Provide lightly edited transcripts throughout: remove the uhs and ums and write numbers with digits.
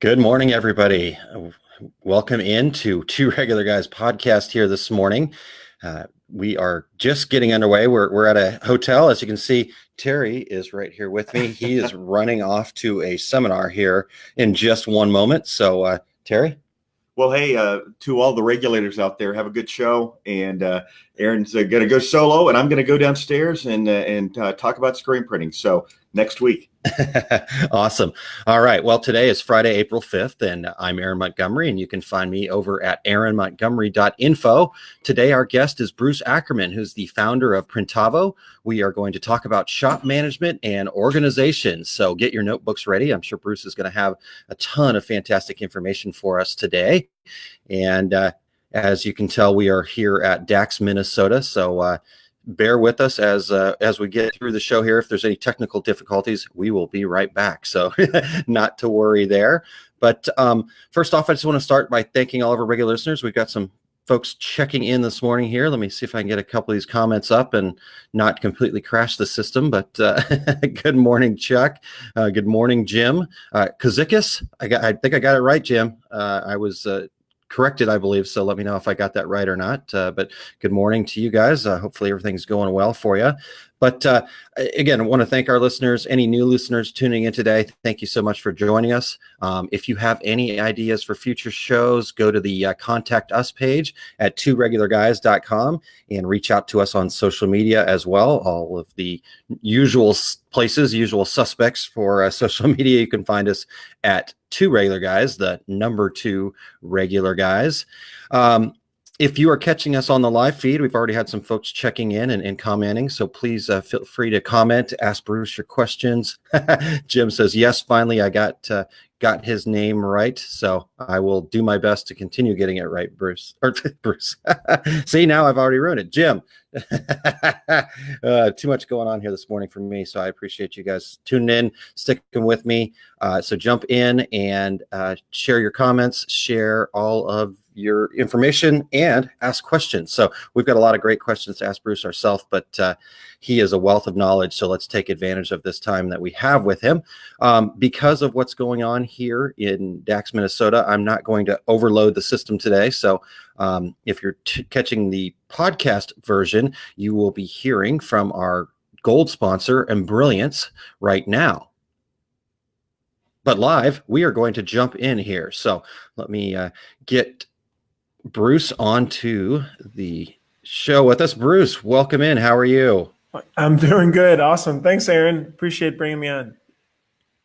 Good morning, everybody. Welcome into Two Regular Guys podcast here this morning. We are just getting underway. We're at a hotel. As you can see, Terry is right here with me. He is running off to a seminar here in just one moment. So, Terry? Well, hey, to all the regulators out there, have a good show. And Aaron's going to go solo, and I'm going to go downstairs and talk about screen printing. So next week. Awesome. All right. Well, today is Friday, April 5th, and I'm Aaron Montgomery, and you can find me over at aaronmontgomery.info. Today, our guest is Bruce Ackerman, who's the founder of Printavo. We are going to talk about shop management and organization. So get your notebooks ready. I'm sure Bruce is going to have a ton of fantastic information for us today. And as you can tell, we are here at Dax, Minnesota. So bear with us as we get through the show here. If there's any technical difficulties, we will be right back. So not to worry there. But first off, I just want to start by thanking all of our regular listeners. We've got some folks checking in this morning here. Let me see if I can get a couple of these comments up and not completely crash the system. But good morning, Chuck. Good morning, Jim. Kazikis, I think I got it right, Jim. I was corrected, I believe. So let me know if I got that right or not. But good morning to you guys. Hopefully everything's going well for you. But again, I want to thank our listeners, any new listeners tuning in today. Thank you so much for joining us. If you have any ideas for future shows, go to the Contact Us page at tworegularguys.com and reach out to us on social media as well. All of the usual places, usual suspects for social media. You can find us at Two Regular Guys, the number 2 Regular Guys. If you are catching us on the live feed, we've already had some folks checking in and commenting, so please feel free to comment, ask Bruce your questions. Jim says, yes, finally I got his name right, so I will do my best to continue getting it right, Bruce. Or Bruce. See, now I've already ruined it. Jim. Too much going on here this morning for me, so I appreciate you guys tuning in, sticking with me. So jump in and share your comments, share all of your information, and ask questions. So we've got a lot of great questions to ask Bruce ourselves, but he is a wealth of knowledge, so let's take advantage of this time that we have with him. Because of what's going on here in Dax, Minnesota, I'm not going to overload the system today. So if you're catching the podcast version, you will be hearing from our gold sponsor and Brilliance right now. But live, we are going to jump in here. So let me get Bruce onto the show with us. Bruce, welcome in. How are you? I'm doing good. Awesome. Thanks, Aaron. Appreciate bringing me on.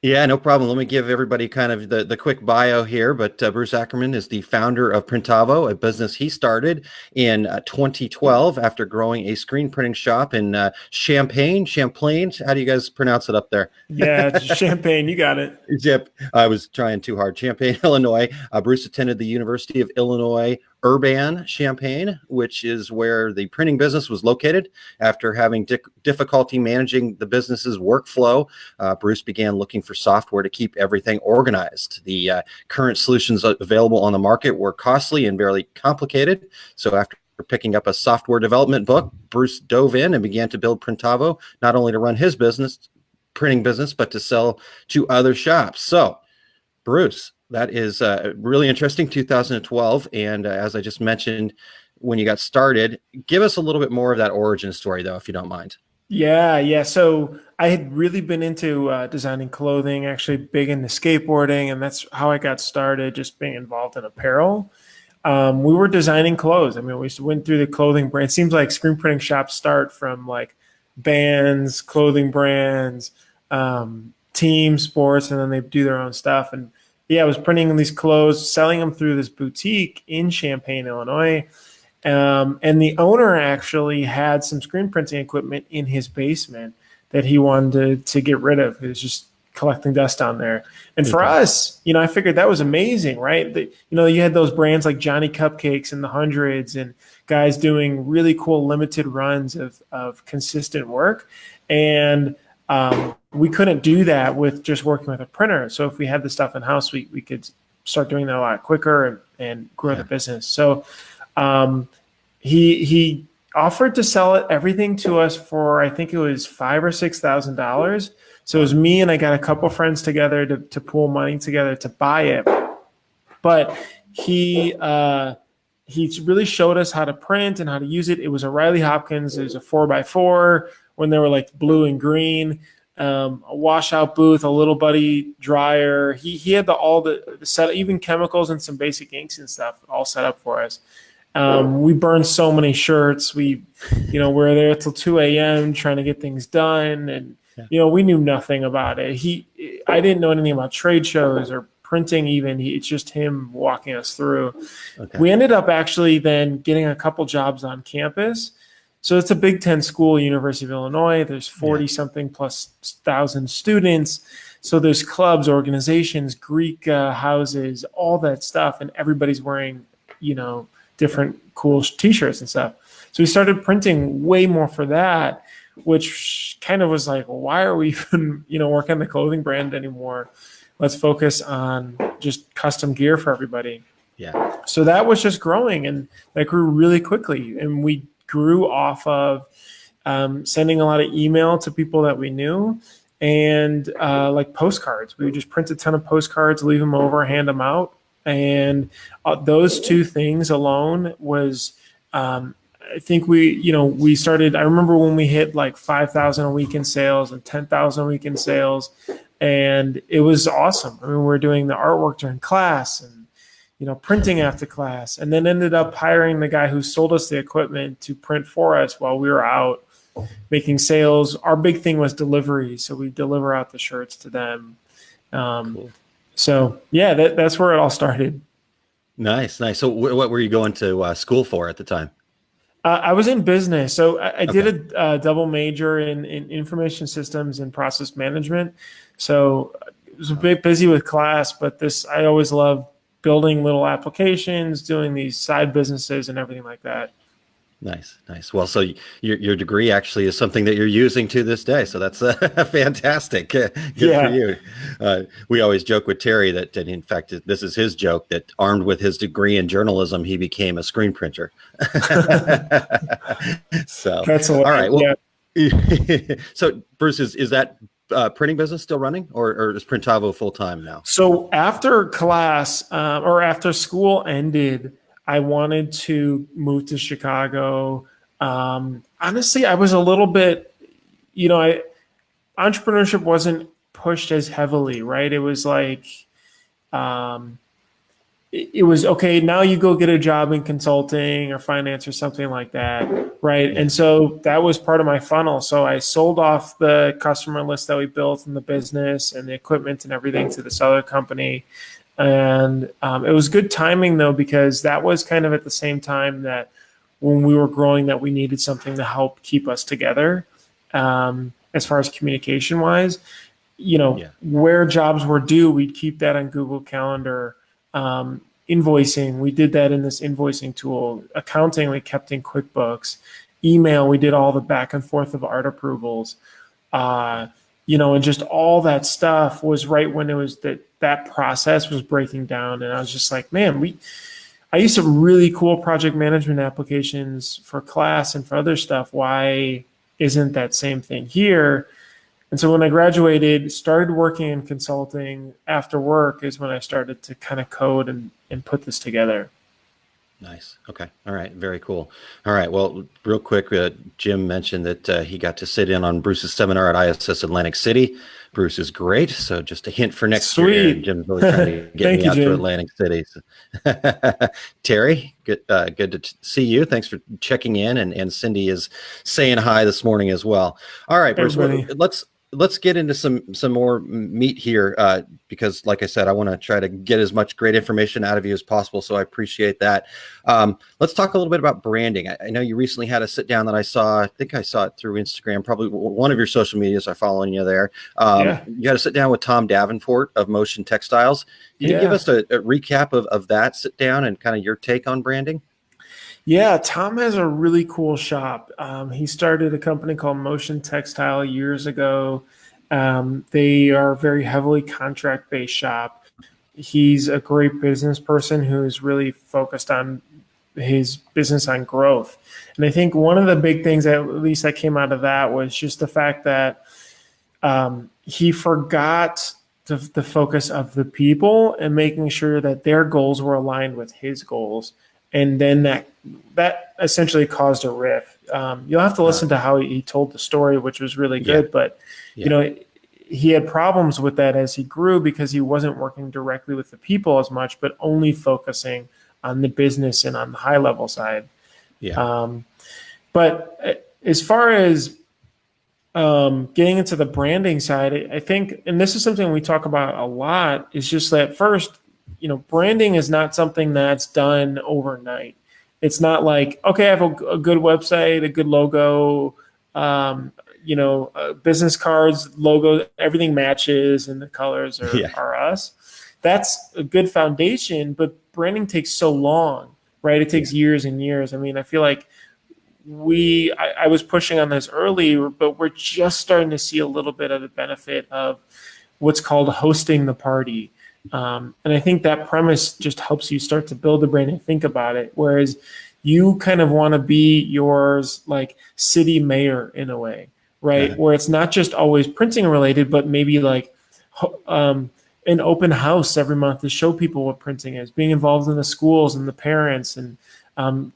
Yeah, no problem. Let me give everybody kind of the quick bio here. But Bruce Ackerman is the founder of Printavo, a business he started in 2012 after growing a screen printing shop in Champaign. How do you guys pronounce it up there? Yeah, Champaign. You got it. Yep. I was trying too hard. Champaign, Illinois. Bruce attended the University of Illinois Champaign, which is where the printing business was located. After having difficulty managing the business's workflow, Bruce began looking for software to keep everything organized. The current solutions available on the market were costly and very complicated. So after picking up a software development book, Bruce dove in and began to build Printavo, not only to run his printing business, but to sell to other shops. So, Bruce, that is really interesting, 2012. And as I just mentioned, when you got started, give us a little bit more of that origin story, though, if you don't mind. Yeah. So I had really been into designing clothing, actually big into skateboarding, and that's how I got started, just being involved in apparel. We were designing clothes. I mean, we went through the clothing brand. It seems like screen printing shops start from like bands, clothing brands, team sports, and then they do their own stuff. And yeah, I was printing these clothes, selling them through this boutique in Champaign, Illinois. And the owner actually had some screen printing equipment in his basement that he wanted to get rid of. It was just collecting dust down there. And for us, I figured that was amazing, right? You had those brands like Johnny Cupcakes in the hundreds and guys doing really cool limited runs of consistent work. And we couldn't do that with just working with a printer. So if we had the stuff in house, we could start doing that a lot quicker and grow the business. So he offered to sell everything to us for, I think it was $5,000 or $6,000. So it was me and I got a couple friends together to pool money together to buy it. But he really showed us how to print and how to use it. It was a Riley Hopkins. It was a 4x4 when they were like blue and green. A washout booth, a little buddy dryer. He had all the set, even chemicals and some basic inks and stuff all set up for us. We burned so many shirts. We were there till 2 a.m. trying to get things done, and we knew nothing about it. I didn't know anything about trade shows or printing even. It's just him walking us through. Okay. We ended up actually then getting a couple jobs on campus. So it's a Big Ten school, University of Illinois. There's 40 something plus thousand students. So there's clubs, organizations, Greek houses, all that stuff. And everybody's wearing, different cool t-shirts and stuff. So we started printing way more for that, which kind of was like, well, why are we even, working on the clothing brand anymore? Let's focus on just custom gear for everybody. Yeah. So that was just growing, and that grew really quickly. And we grew off of sending a lot of email to people that we knew, and like postcards. We would just print a ton of postcards, leave them over, hand them out. And those two things alone was, I think we started, I remember when we hit like 5,000 a week in sales and 10,000 a week in sales. And it was awesome. I mean, we were doing the artwork during class and, printing after class, and then ended up hiring the guy who sold us the equipment to print for us while we were out making sales. Our big thing was delivery. So we deliver out the shirts to them. Cool. So yeah, that's where it all started. Nice. So what were you going to school for at the time? I was in business. So I did a double major in information systems and process management. So it was a bit busy with class, but I always loved building little applications, doing these side businesses and everything like that. Nice. Well, so your degree actually is something that you're using to this day. So that's fantastic. Good for you. We always joke with Terry that in fact, this is his joke, that armed with his degree in journalism, he became a screen printer. So that's all right. Well, so Bruce, is that printing business still running, or is Printavo full time now? So after class or after school ended, I wanted to move to Chicago. Honestly, I was a little bit, entrepreneurship wasn't pushed as heavily, right? It was like, it was okay. Now you go get a job in consulting or finance or something like that, right? And so that was part of my funnel. So I sold off the customer list that we built in the business and the equipment and everything to this other company. And it was good timing though, because that was kind of at the same time that when we were growing, that we needed something to help keep us together as far as communication wise. Where jobs were due, we'd keep that on Google Calendar. Invoicing, we did that in this invoicing tool. Accounting, we kept in QuickBooks. Email, we did all the back and forth of art approvals. And just all that stuff was right when it was that process was breaking down. And I was just like, man, I used some really cool project management applications for class and for other stuff. Why isn't that same thing here? And so when I graduated, started working in consulting after work is when I started to kind of code and put this together. Nice. Okay. All right. Very cool. All right. Well, real quick, Jim mentioned that he got to sit in on Bruce's seminar at ISS Atlantic City. Bruce is great. So just a hint for next year. Jim's really trying to get me out to Atlantic City. So. Terry, good to see you. Thanks for checking in. And Cindy is saying hi this morning as well. All right, Bruce, let's get into some more meat here, because like I said, I want to try to get as much great information out of you as possible. So I appreciate that. Let's talk a little bit about branding. I know you recently had a sit down that I think I saw it through Instagram, probably one of your social medias. I'm following you there. You had a sit down with Tom Davenport of Motion Textiles. Can you give us a recap of that sit down and kind of your take on branding? Yeah, Tom has a really cool shop. He started a company called Motion Textile years ago. They are a very heavily contract-based shop. He's a great business person who's really focused on his business on growth. And I think one of the big things that at least that came out of that was just the fact that he forgot the focus of the people and making sure that their goals were aligned with his goals. And then that essentially caused a rift. You'll have to listen to how he told the story, which was really good. But, he had problems with that as he grew because he wasn't working directly with the people as much, but only focusing on the business and on the high level side. But as far as getting into the branding side, I think, and this is something we talk about a lot, is just that first, branding is not something that's done overnight. It's not like, okay, I have a good website, a good logo, business cards, logo, everything matches and the colors are us. That's a good foundation, but branding takes so long, right? It takes years and years. I mean, I feel like I was pushing on this early, but we're just starting to see a little bit of the benefit of what's called hosting the party. And I think that premise just helps you start to build the brand and think about it. Whereas you kind of want to be yours like city mayor in a way, right? Where it's not just always printing related, but maybe like an open house every month to show people what printing is, being involved in the schools and the parents and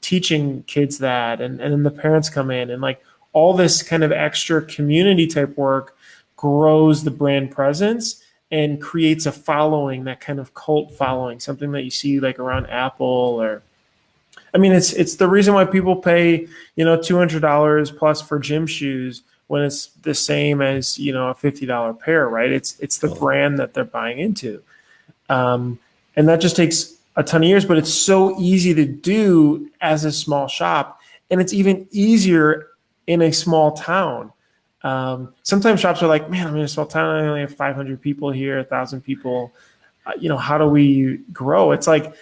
teaching kids that, and then the parents come in, and like all this kind of extra community type work grows the brand presence and creates a following, that kind of cult following, something that you see like around Apple or, I mean, it's the reason why people pay, $200 plus for gym shoes when it's the same as, a $50 pair, right? It's the brand that they're buying into. And that just takes a ton of years, but it's so easy to do as a small shop. And it's even easier in a small town. Sometimes shops are like, man, I'm in a small town. I only have 500 people here, 1,000 people. How do we grow? It's like,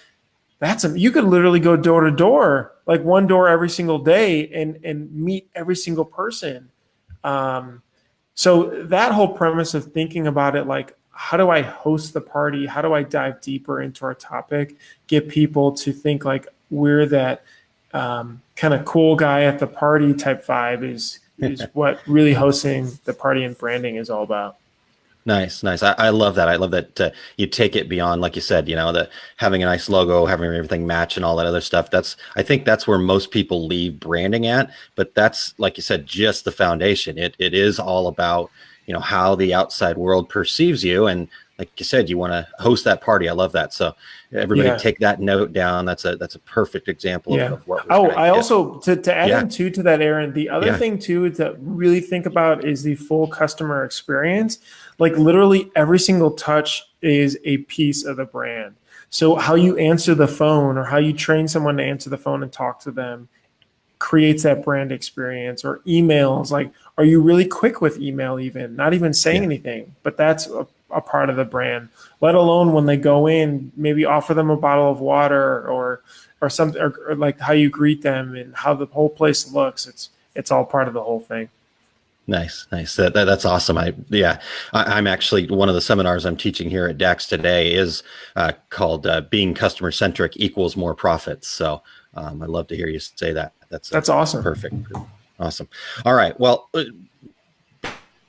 you could literally go door to door, like one door every single day and meet every single person. So that whole premise of thinking about it, like, how do I host the party? How do I dive deeper into our topic, get people to think like we're that kind of cool guy at the party type vibe is what really hosting the party and branding is all about. Nice. I love that. I love that you take it beyond, like you said, the having a nice logo, having everything match and all that other stuff. I think that's where most people leave branding at, but that's, like you said, just the foundation. It is all about, how the outside world perceives you. And like you said, you want to host that party. I love that. So everybody take that note down. That's a perfect example of what we're also to add in too to that, Aaron, the other thing too to really think about is the full customer experience. Like literally every single touch is a piece of the brand. So how you answer the phone or how you train someone to answer the phone and talk to them creates that brand experience. Or emails, like, are you really quick with email, even not even saying anything, but that's a part of the brand, let alone when they go in, maybe offer them a bottle of water or something, or like how you greet them and how the whole place looks. It's all part of the whole thing. Nice. That's awesome. I'm actually, one of the seminars I'm teaching here at DAX today is called Being Customer Centric Equals More Profits. So I'd love to hear you say that. That's awesome. Perfect. Awesome. All right. Well,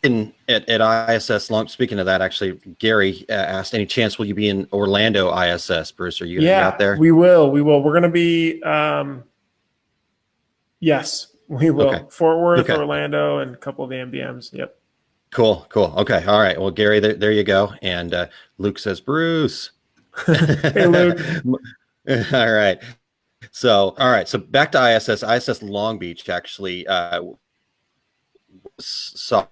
at ISS launch, speaking of that, actually, Gary asked, any chance will you be in Orlando ISS, Bruce? Are you going to be out there? We will. We're going to be, yes, we will. Okay. Fort Worth, Orlando, and a couple of the MBMs. Yep. Cool. Okay. All right. Well, Gary, there you go. And Luke says, Bruce. Hey, Luke. All right. So back to ISS Long Beach, actually, saw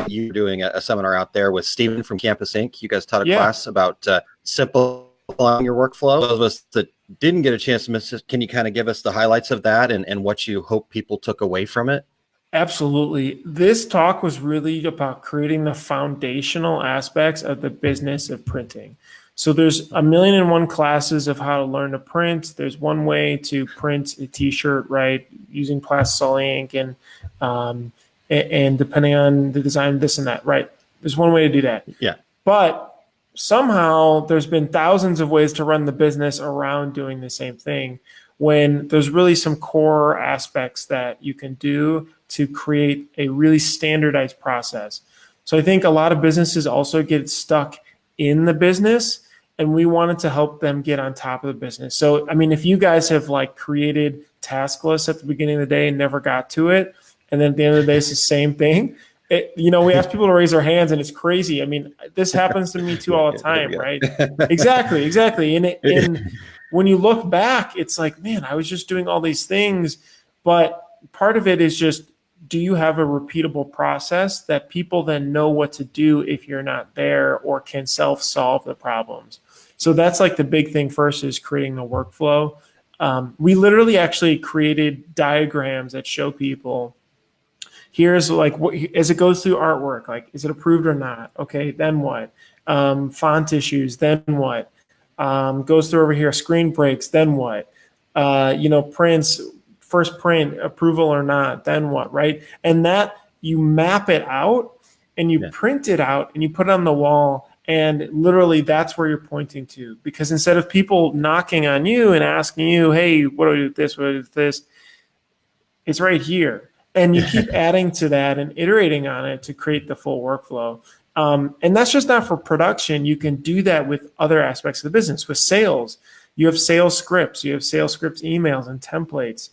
you doing a seminar out there with Stephen from Campus Inc. You guys taught a class about simplifying your workflow. Those of us that didn't get a chance to miss it, can you kind of give us the highlights of that and what you hope people took away from it? Absolutely. This talk was really about creating the foundational aspects of the business of printing. So there's 1,000,001 classes of how to learn to print. There's one way to print a t-shirt, right, using Plastisol ink and depending on the design, this and that, right? There's one way to do that. Yeah. But somehow there's been thousands of ways to run the business around doing the same thing. when there's really some core aspects that you can do to create a really standardized process. So I think a lot of businesses also get stuck in the business, and we wanted to help them get on top of the business. So, I mean, if you guys have like created task lists at the beginning of the day and never got to it, and then at the end of the day, it's the same thing. We ask people to raise their hands, and it's crazy. I mean, this happens to me too all the time, right? Exactly. And when you look back, it's like, man, I was just doing all these things. But part of it is just, do you have a repeatable process that people then know what to do if you're not there, or can self-solve the problems? So that's like the big thing first, is creating the workflow. We literally actually created diagrams that show people, here's like what, as it goes through artwork, like, is it approved or not? Okay, then what? Font issues, then what? Goes through over here, screen breaks, then what? Prints, first print, approval or not, then what, right? And that you map it out and you print it out and you put it on the wall, and literally that's where you're pointing to. Because instead of people knocking on you and asking you, hey, what do I do with this? What do I do with this? It's right here. And you keep adding to that and iterating on it to create the full workflow. And that's just not for production. You can do that with other aspects of the business. With sales, you have sales scripts, emails and templates.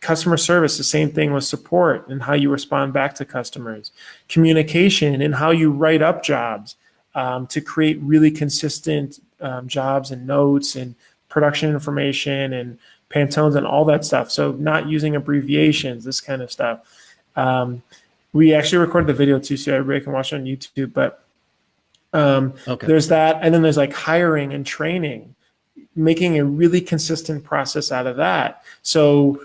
Customer service, the same thing with support and how you respond back to customers. Communication and how you write up jobs to create really consistent jobs and notes and production information and Pantones and all that stuff. So not using abbreviations, this kind of stuff. We actually recorded the video too, so everybody can watch it on YouTube. But there's that. And then there's like hiring and training, making a really consistent process out of that. So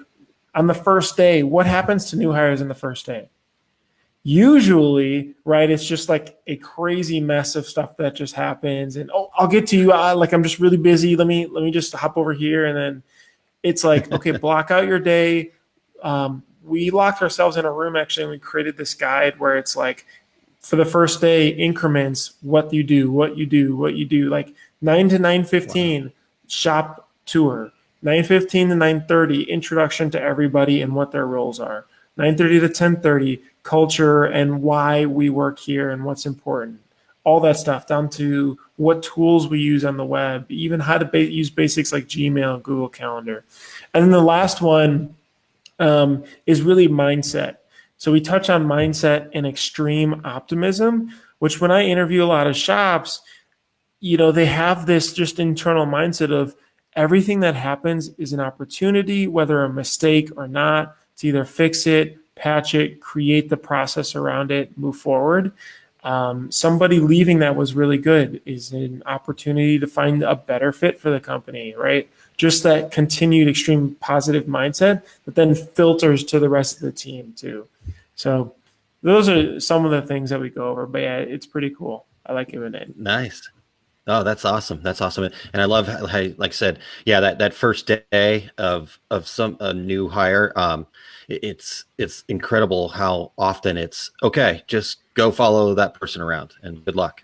on the first day, what happens to new hires in the first day? Usually, right, it's just like a crazy mess of stuff that just happens. And, I'll get to you. I'm just really busy. Let me just hop over here. And then it's like, okay, block out your day. We locked ourselves in a room, actually, and we created this guide where it's like, for the first day, increments, what you do, like 9 to 9:15, shop tour, 9:15 to 9:30, introduction to everybody and what their roles are, 9:30 to 10:30, culture and why we work here and what's important. All that stuff, down to what tools we use on the web, even how to use basics like Gmail and Google Calendar. And then the last one is really mindset. So we touch on mindset and extreme optimism, which when I interview a lot of shops, they have this just internal mindset of everything that happens is an opportunity, whether a mistake or not, to either fix it, patch it, create the process around it, move forward. Somebody leaving that was really good is an opportunity to find a better fit for the company, right? Just that continued extreme positive mindset that then filters to the rest of the team too. So those are some of the things that we go over, but yeah, it's pretty cool. I like giving it. Nice. Oh, that's awesome. That's awesome. And I love how, like I said, yeah, that first day of a new hire, it's incredible how often it's okay, just go follow that person around and good luck.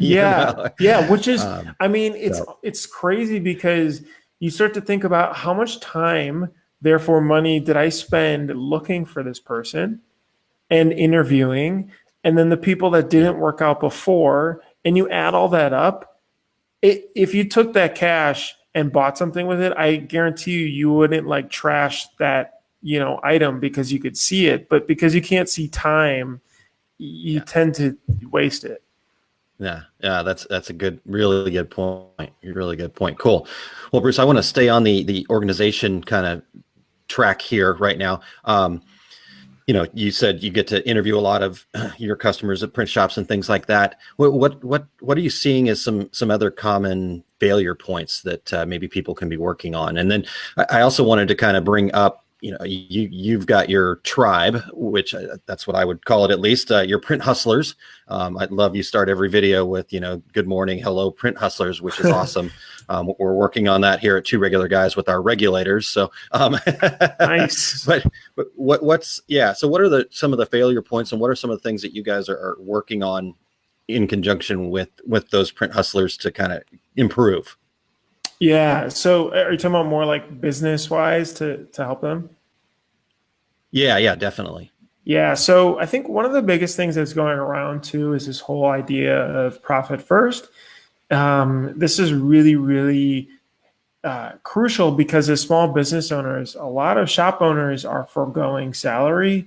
Yeah. Which is, it's crazy because you start to think about how much time, therefore money, did I spend looking for this person and interviewing, and then the people that didn't work out before, and you add all that up. If you took that cash and bought something with it, I guarantee you wouldn't like trash that item because you could see it, but because you can't see time, you tend to waste it. Yeah, that's a really good point. Really good point. Cool. Well, Bruce, I want to stay on the organization kind of track here right now. You said you get to interview a lot of your customers at print shops and things like that. What are you seeing as some other common failure points that maybe people can be working on? And then I also wanted to kind of bring up, you've got your tribe, which that's what I would call it, at least your print hustlers. I'd love you start every video with, good morning, hello, print hustlers, which is awesome. We're working on that here at Two Regular Guys with our regulators. So nice. But what are some of the failure points, and what are some of the things that you guys are working on in conjunction with those print hustlers to kind of improve? Yeah. So are you talking about more like business wise to help them? Yeah, definitely. Yeah. So I think one of the biggest things that's going around too is this whole idea of profit first. This is really, really crucial because as small business owners, a lot of shop owners are foregoing salary.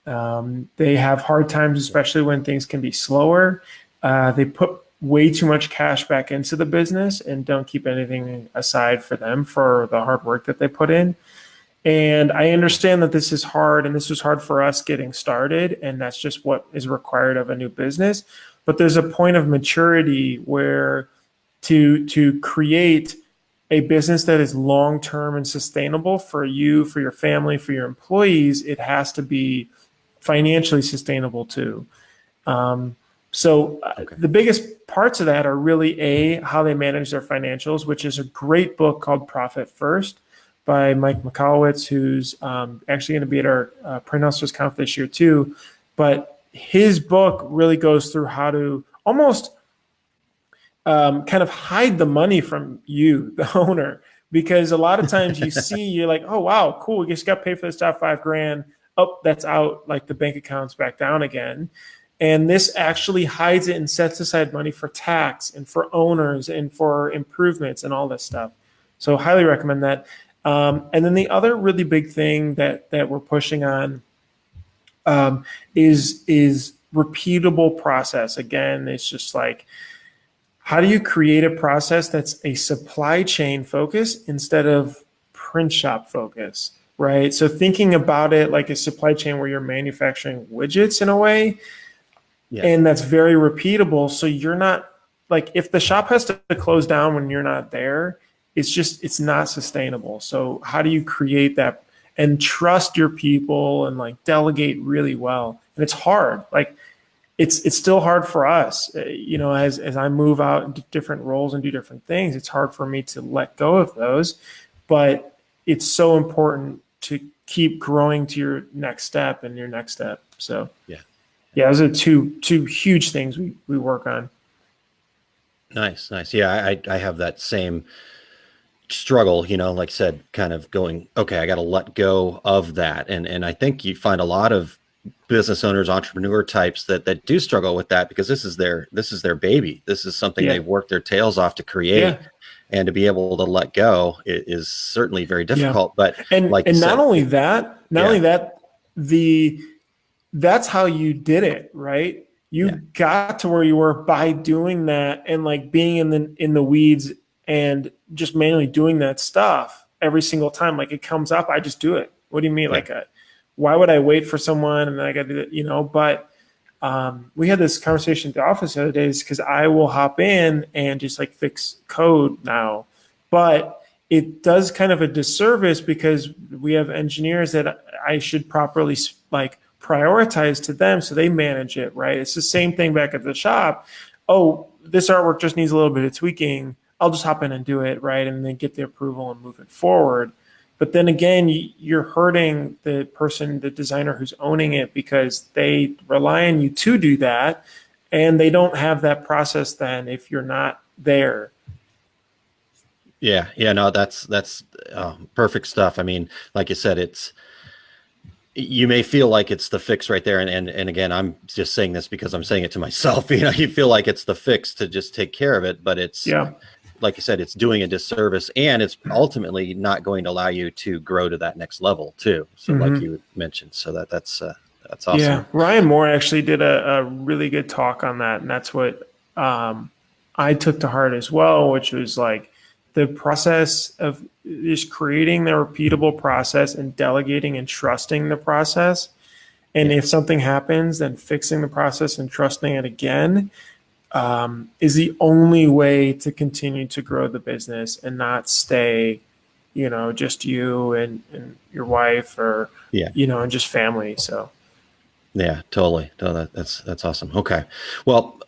They have hard times, especially when things can be slower. They put way too much cash back into the business and don't keep anything aside for them for the hard work that they put in. And I understand that this is hard, and this was hard for us getting started, and that's just what is required of a new business. But there's a point of maturity where to create a business that is long term and sustainable for you, for your family, for your employees, it has to be financially sustainable too. The biggest parts of that are really how they manage their financials, which is a great book called Profit First by Mike Mikowicz, who's actually going to be at our Print Hustlers Conf this year too. But his book really goes through how to almost kind of hide the money from you, the owner, because a lot of times you're like, oh wow, cool, we just got paid for this job, $5,000. Oh, that's out, like the bank account's back down again. And this actually hides it and sets aside money for tax and for owners and for improvements and all this stuff. So highly recommend that. And then the other really big thing that we're pushing on is repeatable process. Again, it's just like, how do you create a process that's a supply chain focus instead of print shop focus, right? So thinking about it like a supply chain where you're manufacturing widgets in a way, and that's very repeatable. So you're not like, if the shop has to close down when you're not there, it's not sustainable. So how do you create that and trust your people and like delegate really well? And it's hard. Like it's still hard for us, as I move out into different roles and do different things, it's hard for me to let go of those, but it's so important to keep growing to your next step and your next step. So yeah, those are two huge things we work on. Nice. Yeah, I have that same struggle, like I said, kind of going, okay, I got to let go of that. And I think you find a lot of business owners, entrepreneur types that do struggle with that because this is their baby. This is something they've worked their tails off to create, and to be able to let go is certainly very difficult. But not only that, that's how you did it, right? You got to where you were by doing that and like being in the weeds and just manually doing that stuff every single time. Like it comes up, I just do it. What do you mean? Why would I wait for someone and then I got to do it, but we had this conversation at the office the other days because I will hop in and just like fix code now, but it does kind of a disservice because we have engineers that I should properly like prioritize to them so they manage it, right? It's the same thing back at the shop. Oh, this artwork just needs a little bit of tweaking. I'll just hop in and do it, right? And then get the approval and move it forward. But then again, you're hurting the person, the designer who's owning it because they rely on you to do that. And they don't have that process then if you're not there. Yeah. No, that's perfect stuff. I mean, like you said, you may feel like it's the fix right there. And again, I'm just saying this because I'm saying it to myself. You feel like it's the fix to just take care of it, but it's, like you said, it's doing a disservice, and it's ultimately not going to allow you to grow to that next level too. So like you mentioned, so that's awesome. Yeah. Ryan Moore actually did a really good talk on that. And that's what I took to heart as well, which was like the process of just creating the repeatable process and delegating and trusting the process. And if something happens, then fixing the process and trusting it again is the only way to continue to grow the business and not stay, just you and your wife or, and just family. So. Yeah, totally. No, that's awesome. Okay. Well,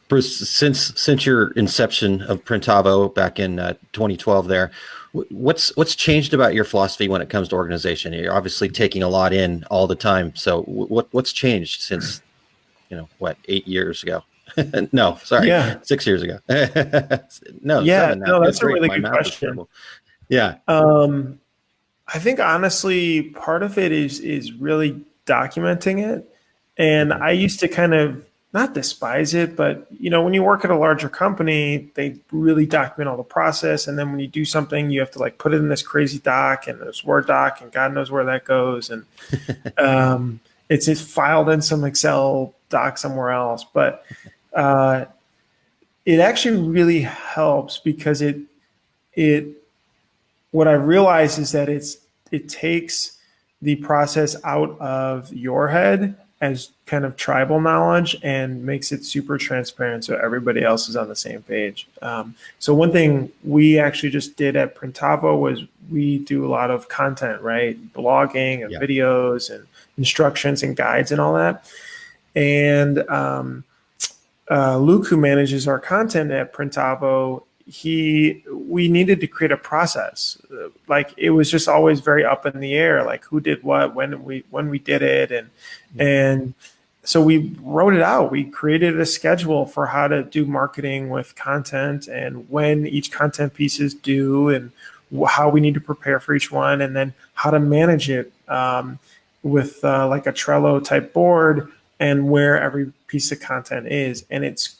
Bruce, since your inception of Printavo back in 2012 there, what's changed about your philosophy when it comes to organization? You're obviously taking a lot in all the time. So what's changed since, 8 years ago? No, sorry, Yeah. 6 years ago. No, Yeah. 7 now. No, Good that's a grief, really my good math is question. terrible. Yeah. Um, I think honestly, part of it is really documenting it. And Okay. I used to kind of not despise it, but when you work at a larger company, they really document all the process. And then when you do something, you have to like put it in this crazy doc and this Word doc, and God knows where that goes. And it's just filed in some Excel doc somewhere else. But uh, it actually really helps because it what I realized is that it takes the process out of your head as kind of tribal knowledge and makes it super transparent so everybody else is on the same page. So one thing we actually just did at Printavo was we do a lot of content, right? Blogging and Yeah. videos and instructions and guides and all that. And Luke, who manages our content at Printavo, we needed to create a process. Like it was just always very up in the air, like who did what, when we did it, and so we wrote it out. We created a schedule for how to do marketing with content and when each content piece is due and how we need to prepare for each one, and then how to manage it with like a Trello type board and where every piece of content is. And it's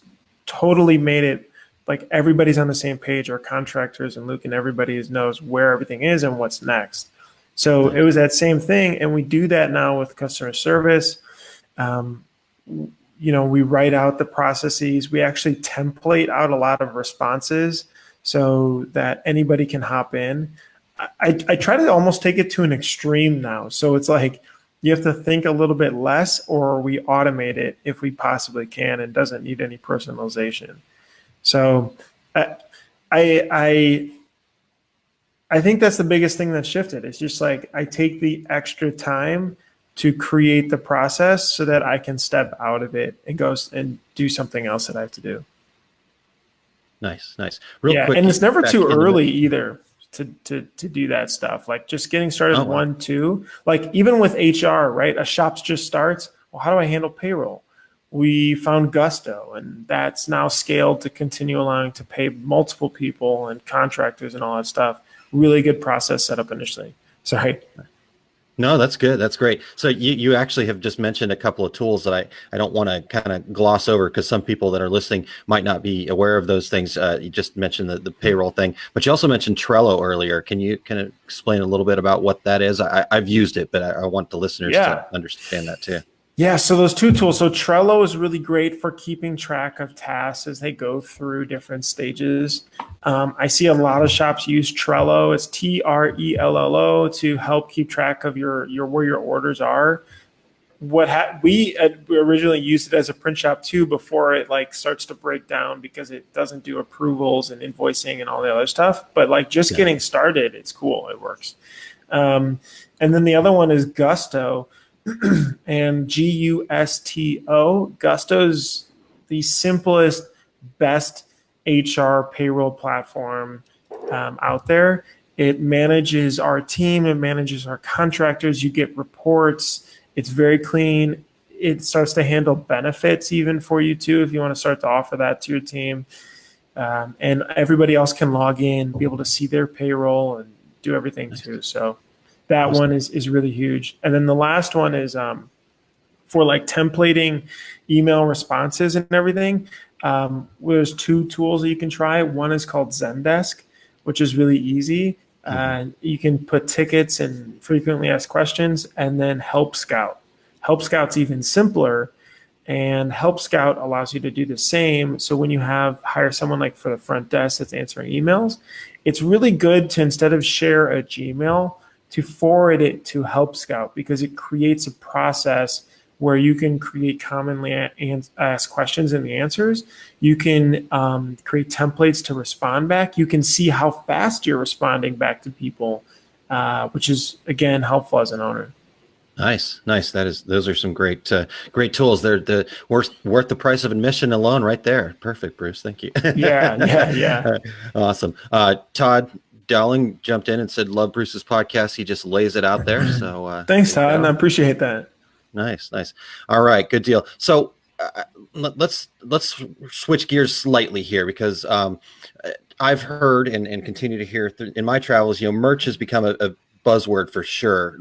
totally made it like everybody's on the same page, our contractors and Luke and everybody knows where everything is and what's next. So it was that same thing. And we do that now with customer service. We write out the processes. We actually template out a lot of responses so that anybody can hop in. I try to almost take it to an extreme now. So it's like, you have to think a little bit less, or we automate it if we possibly can and doesn't need any personalization. So I think that's the biggest thing that shifted. It's just like I take the extra time to create the process so that I can step out of it and go and do something else that I have to do. Nice. Real quick. And it's never back too in the early either to do that stuff. Like just getting started, Oh, wow. 1, 2, like even with HR, right? A shop just starts. Well, how do I handle payroll? We found Gusto, and that's now scaled to continue allowing to pay multiple people and contractors and all that stuff. Really good process set up initially. Sorry. No, that's good. That's great. So you actually have just mentioned a couple of tools that I don't want to kind of gloss over because some people that are listening might not be aware of those things. You just mentioned the payroll thing, but you also mentioned Trello earlier. Can you kind of explain a little bit about what that is? I've used it, but I want the listeners to understand that too. Yeah, so those two tools. So Trello is really great for keeping track of tasks as they go through different stages. I see a lot of shops use Trello. It's Trello to help keep track of your where your orders are. We originally used it as a print shop too before it like starts to break down because it doesn't do approvals and invoicing and all the other stuff. But like just getting started, it's cool. It works. And then the other one is Gusto. And Gusto. Gusto's the simplest, best HR payroll platform out there. It manages our team. It manages our contractors. You get reports. It's very clean. It starts to handle benefits even for you too if you want to start to offer that to your team. And everybody else can log in, be able to see their payroll and do everything too. So that one is really huge. And then the last one is for like templating email responses and everything. There's two tools that you can try. One is called Zendesk, which is really easy. You can put tickets and frequently asked questions, and then Help Scout. Help Scout's even simpler, and Help Scout allows you to do the same. So when you hire someone like for the front desk that's answering emails, it's really good to, instead of share a Gmail, to forward it to Help Scout because it creates a process where you can create commonly asked questions and the answers. You can create templates to respond back. You can see how fast you're responding back to people, which is, again, helpful as an owner. Nice. Those are some great tools. They're worth the price of admission alone right there. Perfect, Bruce. Thank you. Yeah. Awesome. Todd Dowling jumped in and said, love Bruce's podcast. He just lays it out there. So thanks, Todd. And I appreciate that. Nice. All right. Good deal. So uh, let's switch gears slightly here, because I've heard and continue to hear in my travels, merch has become a buzzword for sure.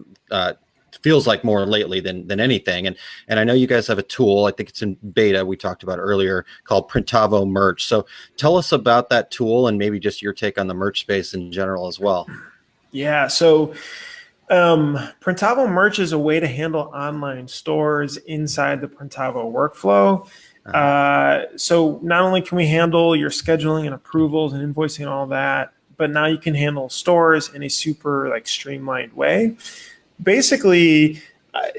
Feels like more lately than anything. And I know you guys have a tool, I think it's in beta, we talked about earlier, called Printavo Merch. So tell us about that tool and maybe just your take on the merch space in general as well. Yeah. So Printavo Merch is a way to handle online stores inside the Printavo workflow. So not only can we handle your scheduling and approvals and invoicing and all that, but now you can handle stores in a super streamlined way. Basically,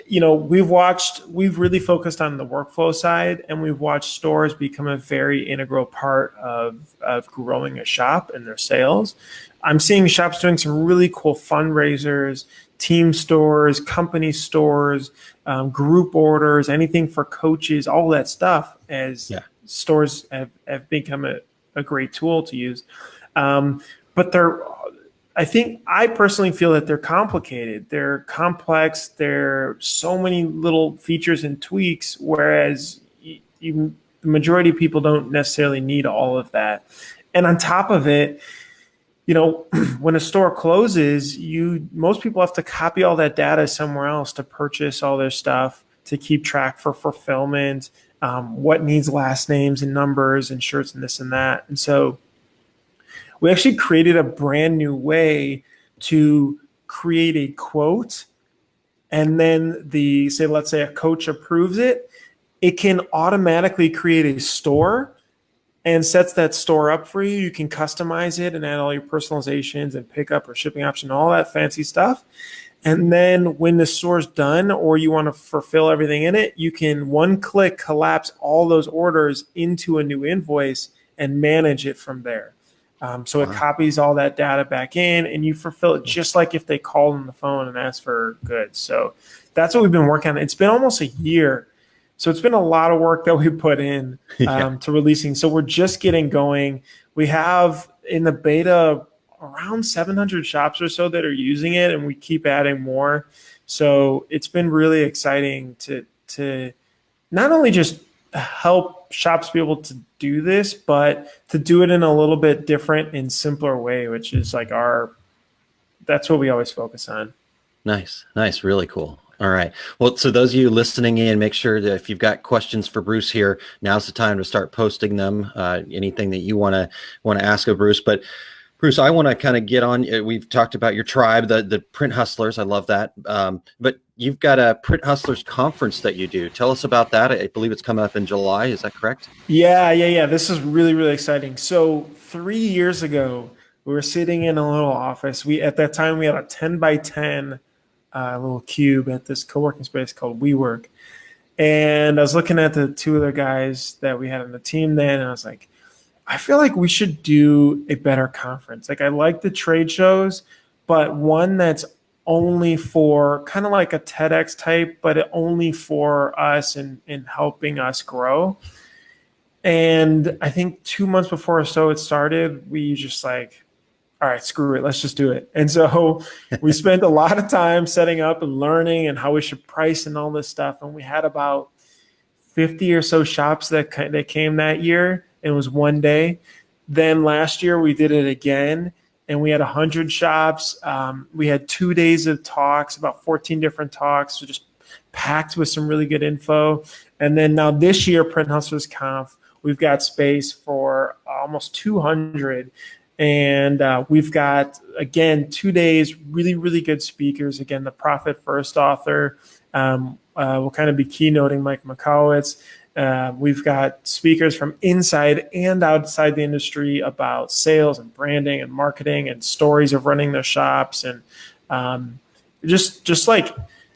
we've really focused on the workflow side, and we've watched stores become a very integral part of growing a shop and their sales. I'm seeing shops doing some really cool fundraisers, team stores, company stores, group orders, anything for coaches, all that stuff, as stores have become a great tool to use. But I personally feel that they're complicated. They're complex. There are so many little features and tweaks, whereas the majority of people don't necessarily need all of that. And on top of it, when a store closes, most people have to copy all that data somewhere else to purchase all their stuff, to keep track for fulfillment, what needs last names and numbers and shirts and this and that. And so we actually created a brand new way to create a quote, and then let's say a coach approves it. It can automatically create a store and sets that store up for you. You can customize it and add all your personalizations and pickup or shipping option, all that fancy stuff. And then when the store's done, or you want to fulfill everything in it, you can one click collapse all those orders into a new invoice and manage it from there. So it copies all that data back in, and you fulfill it just like if they called on the phone and asked for goods. So that's what we've been working on. It's been almost a year. So it's been a lot of work that we put in to releasing. So we're just getting going. We have in the beta around 700 shops or so that are using it, and we keep adding more. So it's been really exciting to not only just help shops be able to do this, but to do it in a little bit different and simpler way, which is that's what we always focus on. Nice. Really cool. All right. Well, so those of you listening in, make sure that if you've got questions for Bruce here, now's the time to start posting them. Anything that you want to ask of Bruce. But Bruce, I want to kind of get on. We've talked about your tribe, the Print Hustlers. I love that. But you've got a Print Hustlers conference that you do. Tell us about that. I believe it's coming up in July. Is that correct? Yeah. This is really, really exciting. So 3 years ago, we were sitting in a little office. At that time we had a 10 by 10 little cube at this co-working space called WeWork. And I was looking at the two other guys that we had on the team then, and I was like, I feel like we should do a better conference. I like the trade shows, but one that's only for kind of like a TEDx type, but only for us and helping us grow. And I think 2 months before or so it started, we just all right, screw it, let's just do it. And so we spent a lot of time setting up and learning and how we should price and all this stuff. And we had about 50 or so shops that came that year. It was one day. Then last year we did it again, and we had 100 shops. We had 2 days of talks, about 14 different talks, so just packed with some really good info. And then now this year, Print Hustlers Conf, we've got space for almost 200. And we've got, again, 2 days, really, really good speakers. Again, the Profit First author will kind of be keynoting, Mike Makowitz. We've got speakers from inside and outside the industry about sales and branding and marketing and stories of running their shops. And and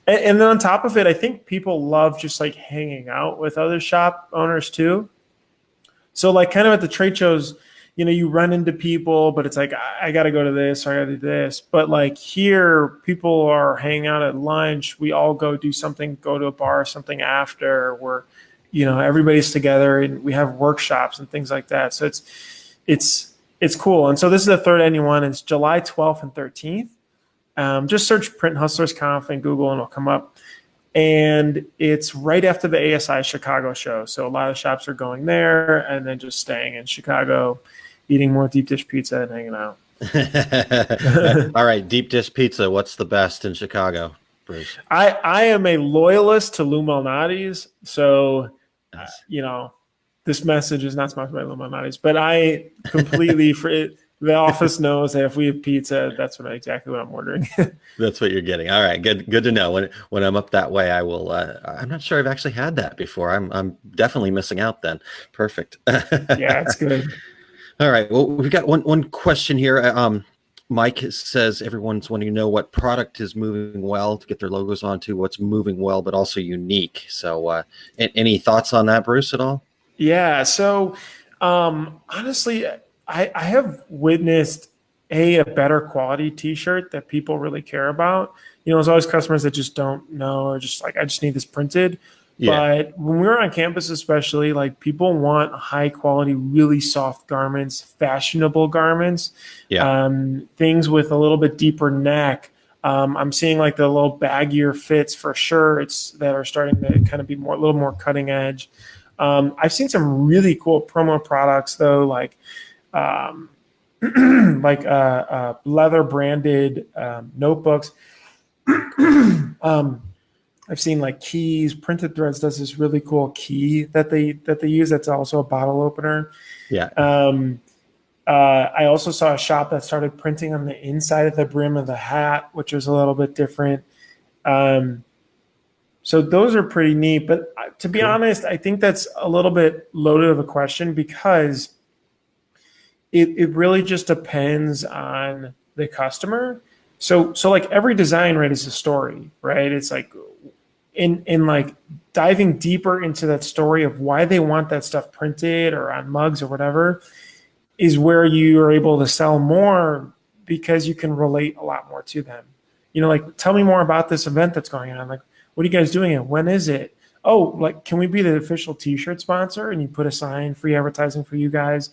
then on top of it, I think people love just hanging out with other shop owners too. So kind of at the trade shows, you run into people, but it's I got to go to this, or I got to do this. But here, people are hanging out at lunch. We all go do something, go to a bar or something after. We're, everybody's together, and we have workshops and things like that. So it's cool. And so this is the third annual one. It's July 12th and 13th. Just search Print Hustlers Conf in Google and it'll come up. and it's right after the ASI Chicago show. So a lot of shops are going there and then just staying in Chicago, eating more deep dish pizza and hanging out. All right, deep dish pizza. What's the best in Chicago, Bruce? I am a loyalist to Lou Malnati's, so Nice. this message is not sponsored by Lou Malnati's, but I completely the office knows that if we have pizza, that's exactly what I'm ordering. That's what you're getting. All right, good to know. When I'm up that way, I will. I'm not sure I've actually had that before. I'm definitely missing out then. Perfect. Yeah, it's good. All right. Well, we've got one question here. Mike says everyone's wanting to know what product is moving well to get their logos onto, what's moving well, but also unique. So any thoughts on that, Bruce, at all? Yeah. So honestly, I have witnessed a better quality t-shirt that people really care about. There's always customers that just don't know, or just like, I just need this printed. Yeah. But when we're on campus, especially, like, people want high quality, really soft garments, fashionable garments, Yeah. Things with a little bit deeper neck. I'm seeing like the little baggier fits for shirts that are starting to kind of be a little more cutting edge. I've seen some really cool promo products though, like leather branded notebooks. I've seen like keys. Printed Threads does this really cool key that they use. That's also a bottle opener. Yeah. I also saw a shop that started printing on the inside of the brim of the hat, which was a little bit different. So those are pretty neat. But to be honest, I think that's a little bit loaded of a question, because it really just depends on the customer. So like every design, right, is a story, right? It's like in like diving deeper into that story of why they want that stuff printed or on mugs or whatever is where you are able to sell more, because you can relate a lot more to them. Like, tell me more about this event that's going on. Like, what are you guys doing it? When is it? Oh, like, can we be the official t-shirt sponsor? And you put a sign, free advertising for you guys.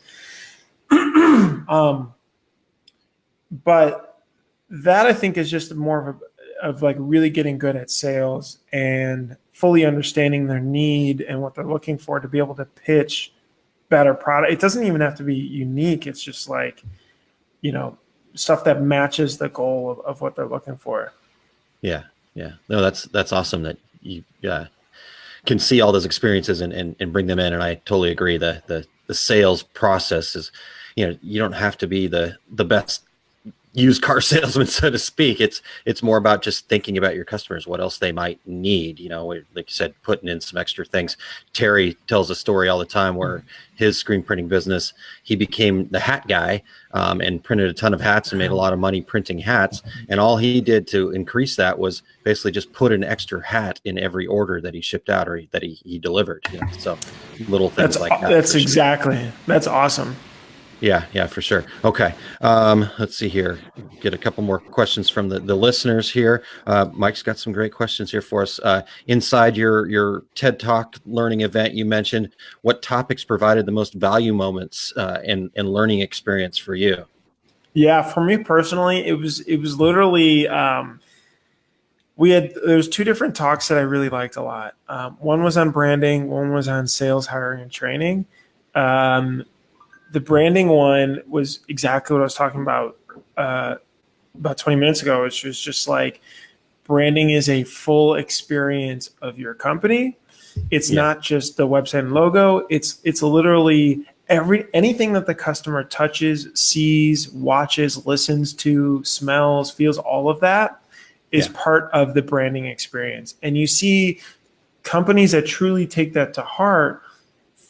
But that, I think, is just more of like really getting good at sales and fully understanding their need and what they're looking for to be able to pitch better product. It doesn't even have to be unique. It's just like, stuff that matches the goal of what they're looking for. Yeah. No, that's awesome that you can see all those experiences and bring them in. And I totally agree. The sales process is, you don't have to be the best used car salesman, so to speak. It's more about just thinking about your customers, what else they might need. Like you said, putting in some extra things. Terry tells a story all the time where his screen printing business, he became the hat guy and printed a ton of hats and made a lot of money printing hats. And all he did to increase that was basically just put an extra hat in every order that he shipped out or that he delivered. So little things like that. That's awesome. Yeah, for sure. Okay. Let's see here. Get a couple more questions from the listeners here. Mike's got some great questions here for us. Inside your TED Talk learning event, you mentioned what topics provided the most value moments and learning experience for you? Yeah, for me personally, it was literally there was two different talks that I really liked a lot. One was on branding, one was on sales, hiring, and training. The branding one was exactly what I was talking about 20 minutes ago, which was just like, branding is a full experience of your company. It's not just the website and logo. It's literally anything that the customer touches, sees, watches, listens to, smells, feels, all of that is part of the branding experience. And you see companies that truly take that to heart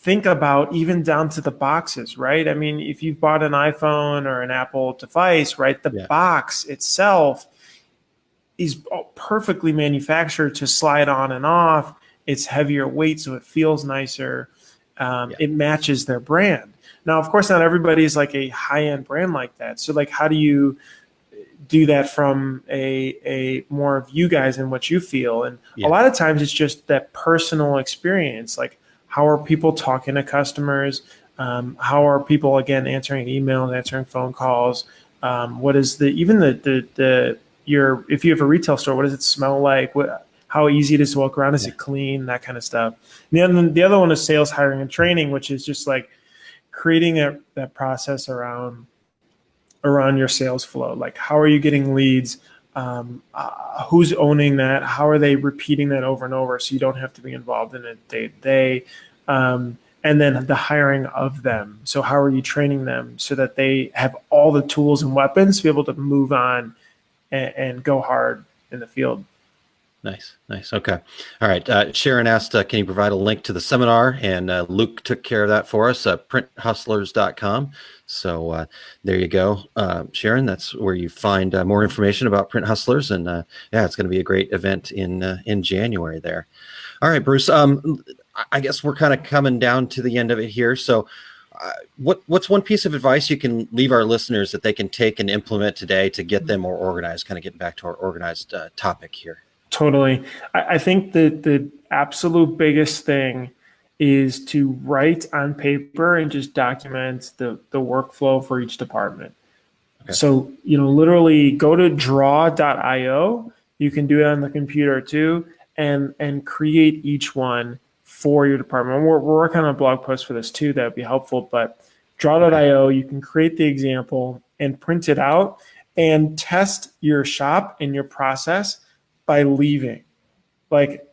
think about even down to the boxes, right? I mean, if you've bought an iPhone or an Apple device, right, the box itself is perfectly manufactured to slide on and off. It's heavier weight, so it feels nicer. It matches their brand. Now, of course, not everybody is like a high-end brand like that. So like, how do you do that from a more of you guys and what you feel? And a lot of times it's just that personal experience. Like, how are people talking to customers? How are people, again, answering emails, answering phone calls? What is if you have a retail store, what does it smell like? how easy it is to walk around. Is it clean? That kind of stuff. And then the other one is sales, hiring, and training, which is just like creating that process around your sales flow. Like, how are you getting leads? Who's owning that? How are they repeating that over and over so you don't have to be involved in it day to day? And then the hiring of them. So how are you training them so that they have all the tools and weapons to be able to move on and go hard in the field? Nice. Okay. All right. Sharon asked, can you provide a link to the seminar? And Luke took care of that for us, printhustlers.com. So there you go, Sharon. That's where you find more information about Print Hustlers. And yeah, it's going to be a great event in January there. All right, Bruce. I guess we're kind of coming down to the end of it here. So what's one piece of advice you can leave our listeners that they can take and implement today to get them more organized, kind of getting back to our organized topic here? Totally. I think that the absolute biggest thing is to write on paper and just document the workflow for each department. Okay. So, literally go to draw.io. You can do it on the computer too, and create each one for your department. We're working on a blog post for this too. That would be helpful. But draw.io, you can create the example and print it out and test your shop and your process by leaving. Like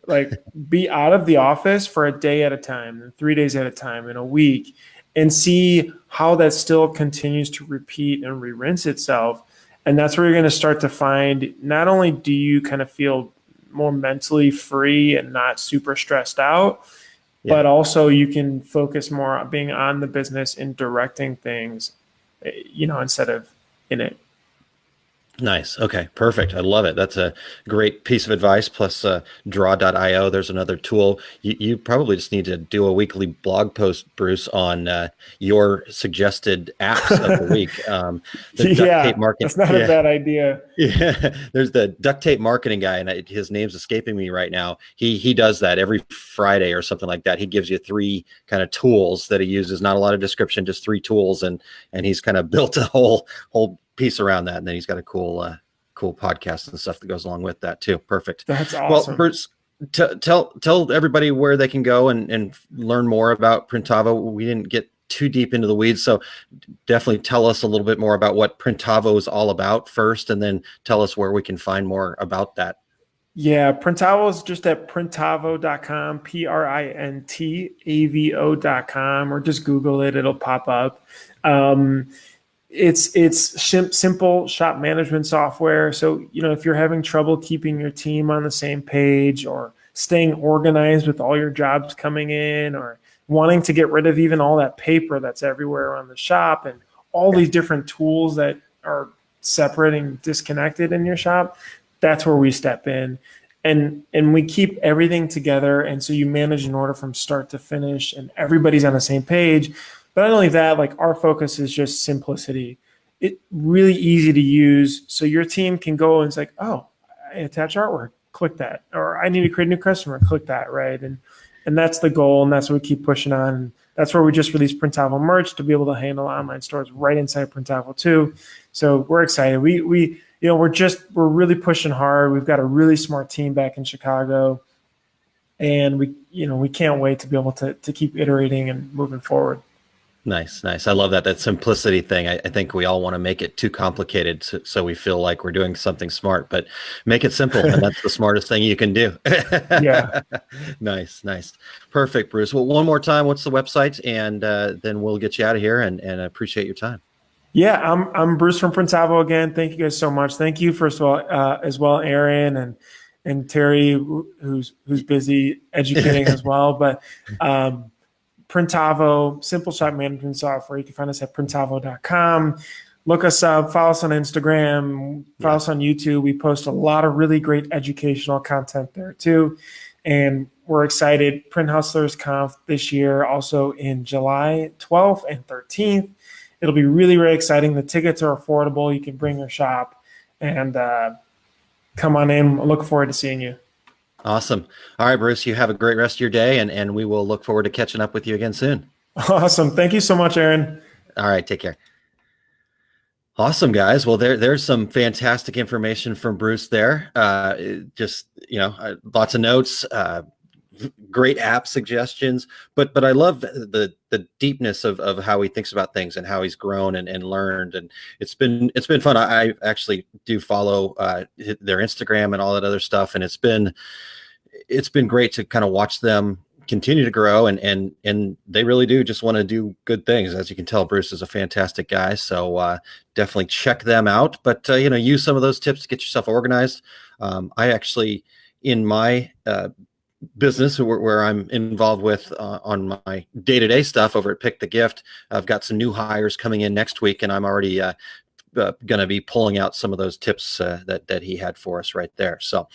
be out of the office for a day at a time, and 3 days at a time, in a week, and see how that still continues to repeat and re-rinse itself. And that's where you're going to start to find, not only do you kind of feel more mentally free and not super stressed out, but also you can focus more on being on the business and directing things, instead of in it. Nice. Okay, perfect. I love it. That's a great piece of advice. Plus draw.io, there's another tool. You probably just need to do a weekly blog post, Bruce, on your suggested apps of the week. The duct tape marketing. That's not a bad idea. Yeah, there's the duct tape marketing guy, and his name's escaping me right now. He does that every Friday or something like that. He gives you 3 kind of tools that he uses, not a lot of description, just 3 tools, and he's kind of built a whole piece around that, and then he's got a cool podcast and stuff that goes along with that too. Perfect. That's awesome. Well, Bruce, tell everybody where they can go and learn more about Printavo. We didn't get too deep into the weeds, so definitely tell us a little bit more about what Printavo is all about first, and then tell us where we can find more about that. Yeah, Printavo is just at printavo.com, printavo.com, or just Google it. It'll pop up. It's simple shop management software. So, if you're having trouble keeping your team on the same page, or staying organized with all your jobs coming in, or wanting to get rid of even all that paper that's everywhere around the shop, and all these different tools that are separate and disconnected in your shop, that's where we step in. And we keep everything together. And so you manage an order from start to finish, and everybody's on the same page. But not only that, like, our focus is just simplicity. It's really easy to use. So your team can go and it's like, oh, I attach artwork, click that. Or I need to create a new customer, click that, right? And that's the goal, and that's what we keep pushing on. And that's where we just released Printavo merch to be able to handle online stores right inside Printavo too. So we're excited. We're really pushing hard. We've got a really smart team back in Chicago, and we can't wait to be able to keep iterating and moving forward. Nice. I love that simplicity thing. I think we all want to make it too complicated so we feel like we're doing something smart, but make it simple, and that's the smartest thing you can do. Yeah. Nice. Perfect, Bruce. Well, one more time, what's the website? And then we'll get you out of here, and I appreciate your time. Yeah, I'm Bruce from Printavo again. Thank you guys so much. Thank you, first of all, as well, Aaron and Terry, who's busy educating as well. But Printavo, simple shop management software. You can find us at printavo.com. Look us up, follow us on Instagram, follow us on YouTube. We post a lot of really great educational content there too. And we're excited. Print Hustlers Conf this year, also in July 12th and 13th. It'll be really, really exciting. The tickets are affordable. You can bring your shop and come on in. I look forward to seeing you. Awesome. All right, Bruce, you have a great rest of your day, and we will look forward to catching up with you again soon. Awesome. Thank you so much, Aaron. All right, take care. Awesome, guys. Well, there's some fantastic information from Bruce there. Just, lots of notes, great app suggestions, but I love the deepness of how he thinks about things and how he's grown and learned. And it's been fun. I actually do follow their Instagram and all that other stuff. And it's been great to kind of watch them continue to grow, and they really do just want to do good things. As you can tell, Bruce is a fantastic guy, so definitely check them out. But use some of those tips to get yourself organized. I actually, in my business where I'm involved with on my day-to-day stuff over at Pick the Gift, I've got some new hires coming in next week, and I'm already going to be pulling out some of those tips that he had for us right there. So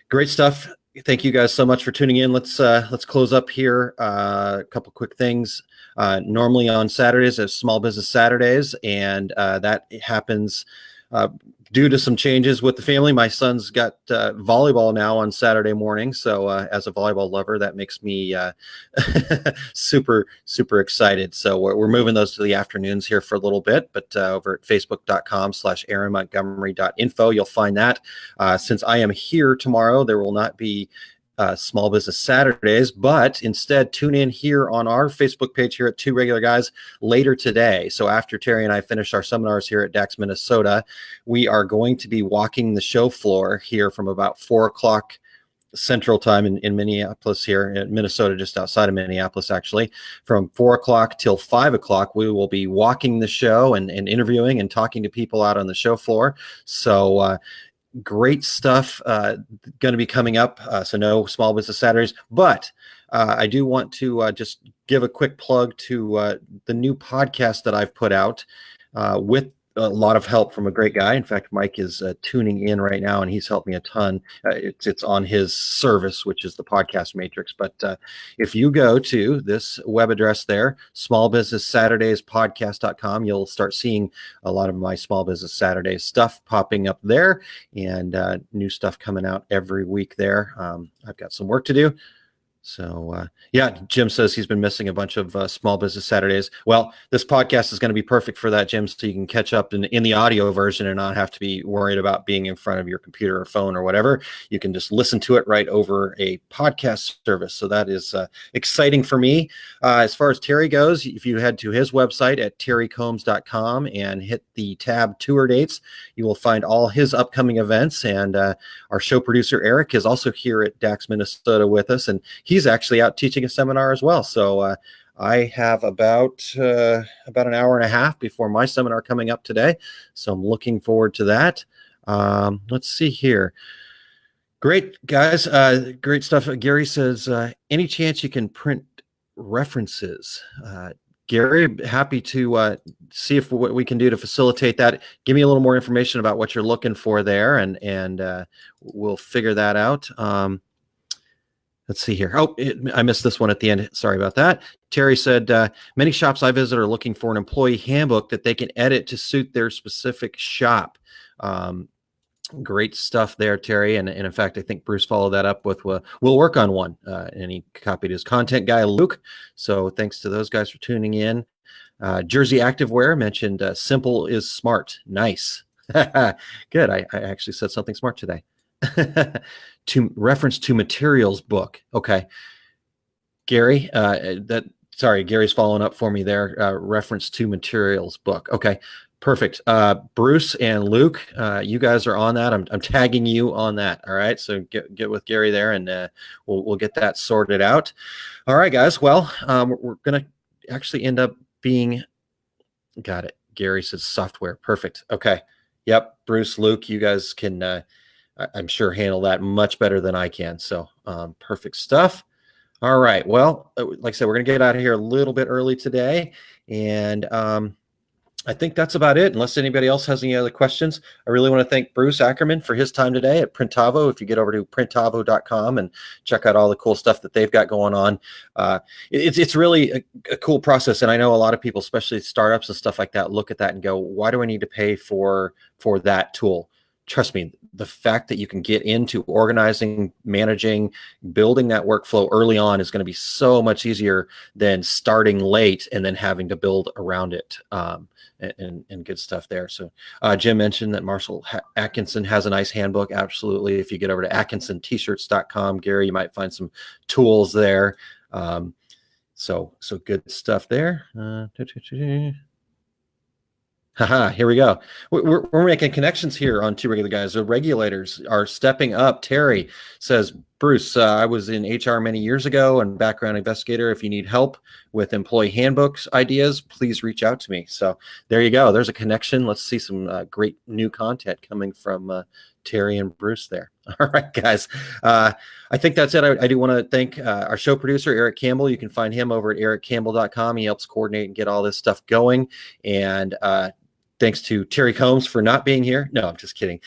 great stuff. Thank you guys so much for tuning in. Let's close up here. A couple quick things. Normally on Saturdays, it's Small Business Saturdays, and that happens due to some changes with the family. My son's got volleyball now on Saturday morning, so as a volleyball lover, that makes me super excited. So we're moving those to the afternoons here for a little bit, but over at facebook.com/aaronmontgomery.info, you'll find that. Since I am here tomorrow, there will not be Small Business Saturdays, but instead tune in here on our Facebook page here at Two Regular Guys later today. So after Terry and I finish our seminars here at Dax, Minnesota, we are going to be walking the show floor here from about 4 o'clock Central Time in Minneapolis here in Minnesota, just outside of Minneapolis, actually. From 4 o'clock till 5 o'clock, we will be walking the show and interviewing and talking to people out on the show floor. So great stuff going to be coming up. So no Small Business Saturdays, but I do want to just give a quick plug to the new podcast that I've put out with a lot of help from a great guy. In fact, Mike is tuning in right now, and he's helped me a ton. It's on his service, which is the Podcast Matrix. But if you go to this web address there, smallbusinesssaturdayspodcast.com, you'll start seeing a lot of my Small Business Saturdays stuff popping up there, and new stuff coming out every week there. I've got some work to do. So, Jim says he's been missing a bunch of Small Business Saturdays. Well, this podcast is going to be perfect for that, Jim, so you can catch up in the audio version and not have to be worried about being in front of your computer or phone or whatever. You can just listen to it right over a podcast service. So that is exciting for me. As far as Terry goes, if you head to his website at terrycombs.com and hit the tab Tour Dates, you will find all his upcoming events. And our show producer, Eric, is also here at Dax, Minnesota with us, and he's actually out teaching a seminar as well. So I have about an hour and a half before my seminar coming up today. So I'm looking forward to that. Let's see here. Great, guys. Great stuff. Gary says, any chance you can print references? Gary, happy to see if what we can do to facilitate that. Give me a little more information about what you're looking for there, and we'll figure that out. Let's see here. Oh, I missed this one at the end. Sorry about that. Terry said, many shops I visit are looking for an employee handbook that they can edit to suit their specific shop. Great stuff there, Terry. And in fact, I think Bruce followed that up with, we'll work on one. And he copied his content guy, Luke. So thanks to those guys for tuning in. Jersey Activewear mentioned simple is smart. Nice. Good. I actually said something smart today. To reference to materials book. Okay. Gary, Gary's following up for me there. Reference to materials book. Okay. Perfect. Bruce and Luke, you guys are on that. I'm tagging you on that. All right. So get with Gary there, and we'll get that sorted out. All right, guys. Well, we're going to actually end up being, got it. Gary says software. Perfect. Okay. Yep. Bruce, Luke, you guys can, I'm sure handle that much better than I can. So perfect stuff. All right. Well, like I said, we're going to get out of here a little bit early today. And I think that's about it. Unless anybody else has any other questions, I really want to thank Bruce Ackerman for his time today at Printavo. If you get over to printavo.com and check out all the cool stuff that they've got going on, it's really a cool process. And I know a lot of people, especially startups and stuff like that, look at that and go, why do I need to pay for that tool? trust me, the fact that you can get into organizing, managing, building that workflow early on is going to be so much easier than starting late and then having to build around it. And good stuff there. So Jim mentioned that Marshall Atkinson has a nice handbook. Absolutely. If you get over to atkinsontshirt.com, Gary, you might find some tools there. So good stuff there. Haha, here we go. We're making connections here on Two Regular Guys. The regulators are stepping up. Terry says, Bruce, I was in HR many years ago and background investigator. If you need help with employee handbooks ideas, please reach out to me. So there you go. There's a connection. Let's see some great new content coming from Terry and Bruce there. All right, guys. I think that's it. I do want to thank our show producer, Eric Campbell. You can find him over at ericcampbell.com. He helps coordinate and get all this stuff going. And thanks to Terry Combs for not being here. No, I'm just kidding.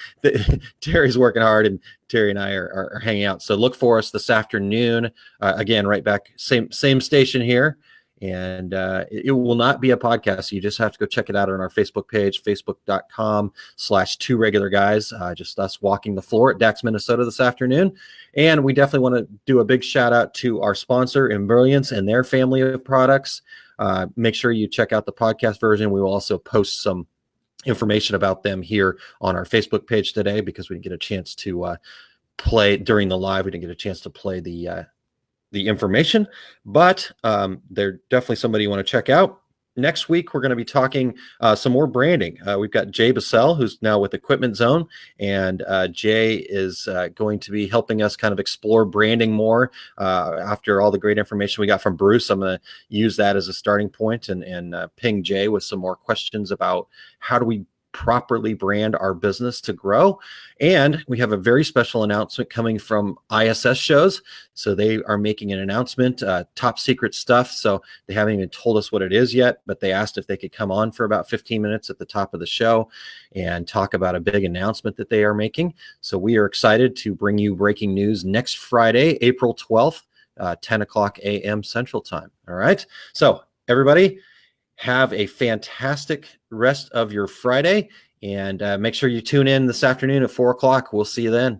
Terry's working hard, and Terry and I are hanging out. So look for us this afternoon. Again, right back, same station here. And it will not be a podcast. So you just have to go check it out on our Facebook page, facebook.com/2regularguys. Just us walking the floor at Dax, Minnesota this afternoon. And we definitely want to do a big shout out to our sponsor, Embrilliance, and their family of products. Make sure you check out the podcast version. We will also post some information about them here on our Facebook page today, because we didn't get a chance to play during the live. We didn't get a chance to play the information, but they're definitely somebody you want to check out. Next week, we're going to be talking some more branding. We've got Jay Bassell, who's now with Equipment Zone, and Jay is going to be helping us kind of explore branding more. After all the great information we got from Bruce, I'm going to use that as a starting point and ping Jay with some more questions about how do we properly brand our business to grow. And we have a very special announcement coming from ISS shows. So they are making an announcement, top secret stuff. So they haven't even told us what it is yet, but they asked if they could come on for about 15 minutes at the top of the show and talk about a big announcement that they are making. So we are excited to bring you breaking news next Friday, April 12th, 10 o'clock a.m. Central Time. All right. So everybody, have a fantastic rest of your Friday, and make sure you tune in this afternoon at 4 o'clock. We'll see you then.